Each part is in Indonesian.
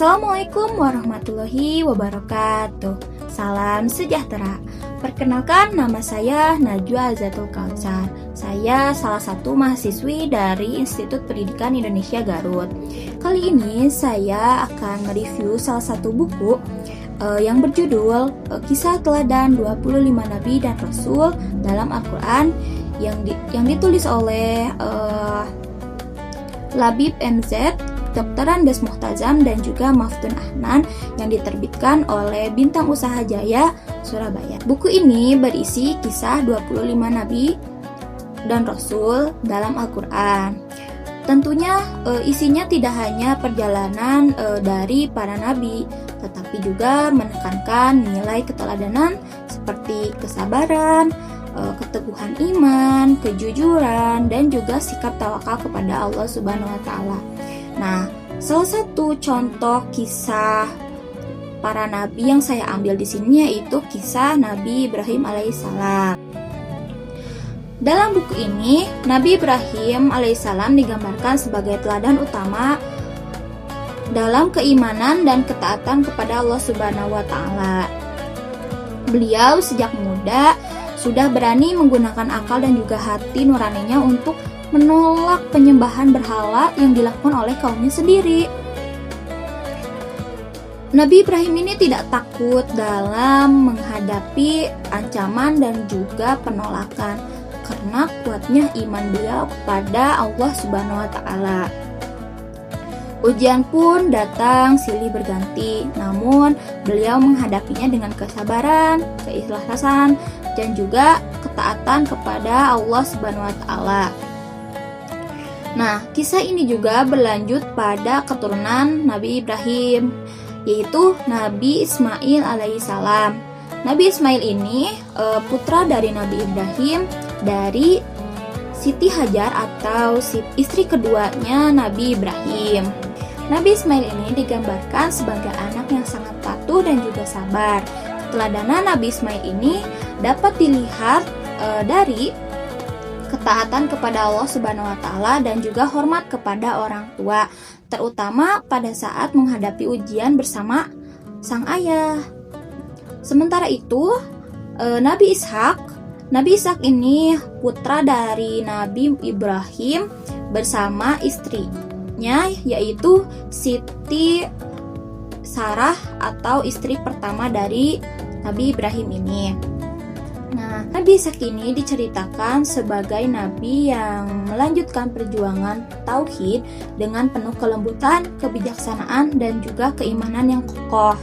Assalamualaikum warahmatullahi wabarakatuh. Salam sejahtera. Perkenalkan, nama saya Najwa Azatul Kautsar. Saya salah satu mahasiswi dari Institut Pendidikan Indonesia Garut. Kali ini saya akan mereview salah satu buku yang berjudul Kisah Teladan 25 Nabi dan Rasul dalam Al-Quran yang ditulis oleh Labib MZ, Dr. Andes Muhtazam, dan juga Maftun Ahnan yang diterbitkan oleh Bintang Usaha Jaya, Surabaya. Buku ini berisi kisah 25 Nabi dan Rasul dalam Al-Quran. Tentunya isinya tidak hanya perjalanan dari para nabi, tetapi juga menekankan nilai keteladanan seperti kesabaran, keteguhan iman, kejujuran, dan juga sikap tawakal kepada Allah Subhanahu wa Ta'ala. Nah, salah satu contoh kisah para nabi yang saya ambil di sini yaitu kisah Nabi Ibrahim alaihissalam. Dalam buku ini, Nabi Ibrahim alaihissalam digambarkan sebagai teladan utama dalam keimanan dan ketaatan kepada Allah Subhanahu wa Ta'ala. Beliau sejak muda sudah berani menggunakan akal dan juga hati nuraninya untuk menolak penyembahan berhala yang dilakukan oleh kaumnya sendiri. Nabi Ibrahim ini tidak takut dalam menghadapi ancaman dan juga penolakan karena kuatnya iman beliau kepada Allah Subhanahu wa Ta'ala. Ujian pun datang silih berganti, namun beliau menghadapinya dengan kesabaran, keikhlasan, dan juga ketaatan kepada Allah Subhanahu wa Ta'ala. Nah, kisah ini juga berlanjut pada keturunan Nabi Ibrahim, yaitu Nabi Ismail alaihissalam. Nabi Ismail ini putra dari Nabi Ibrahim dari Siti Hajar atau istri keduanya Nabi Ibrahim. Nabi Ismail ini digambarkan sebagai anak yang sangat patuh dan juga sabar. Keteladanan Nabi Ismail ini dapat dilihat dari ketaatan kepada Allah Subhanahu wa Ta'ala dan juga hormat kepada orang tua, terutama pada saat menghadapi ujian bersama sang ayah. Sementara itu, Nabi Ishak ini putra dari Nabi Ibrahim bersama istrinya, yaitu Siti Sarah atau istri pertama dari Nabi Ibrahim ini. Nah, Nabi Ishak ini diceritakan sebagai nabi yang melanjutkan perjuangan tauhid dengan penuh kelembutan, kebijaksanaan, dan juga keimanan yang kokoh.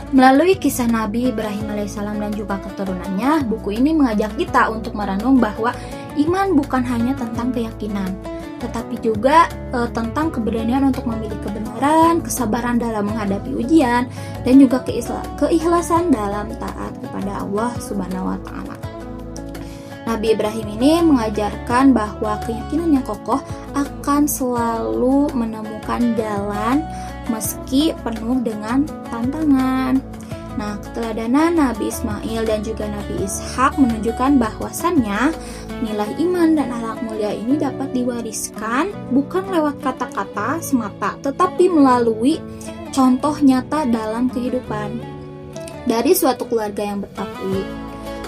Melalui kisah Nabi Ibrahim alaihissalam dan juga keturunannya, buku ini mengajak kita untuk merenung bahwa iman bukan hanya tentang keyakinan, tetapi juga tentang keberanian untuk memilih kebenaran, kesabaran dalam menghadapi ujian, dan juga keikhlasan dalam taat kepada Allah Subhanahu wa Ta'ala. Nabi Ibrahim ini mengajarkan bahwa keyakinan yang kokoh akan selalu menemukan jalan meski penuh dengan tantangan. Nah, keteladanan Nabi Ismail dan juga Nabi Ishak menunjukkan bahwasannya nilai iman dan akhlak mulia ini dapat diwariskan bukan lewat kata-kata semata, tetapi melalui contoh nyata dalam kehidupan. Dari suatu keluarga yang bertakwa,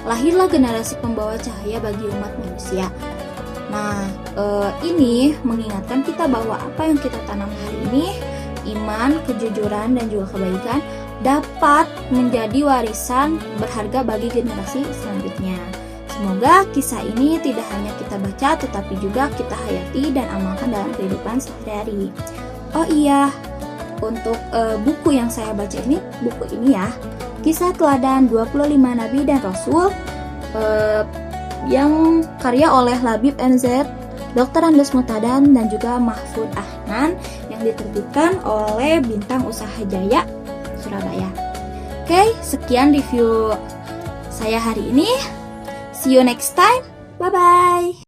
lahirlah generasi pembawa cahaya bagi umat manusia. Nah, ini mengingatkan kita bahwa apa yang kita tanam hari ini, iman, kejujuran, dan juga kebaikan dapat menjadi warisan berharga bagi generasi selanjutnya. Semoga kisah ini tidak hanya kita baca, tetapi juga kita hayati dan amalkan dalam kehidupan sehari-hari. Oh iya, untuk buku yang saya baca ini, buku ini ya, Kisah Teladan 25 Nabi dan Rasul, yang karya oleh Labib MZ, Dr. Andes Muhtazam, dan juga Maftun Ahnan yang diterbitkan oleh Bintang Usaha Jaya, Surabaya. Oke, sekian review saya hari ini. See you next time. Bye-bye.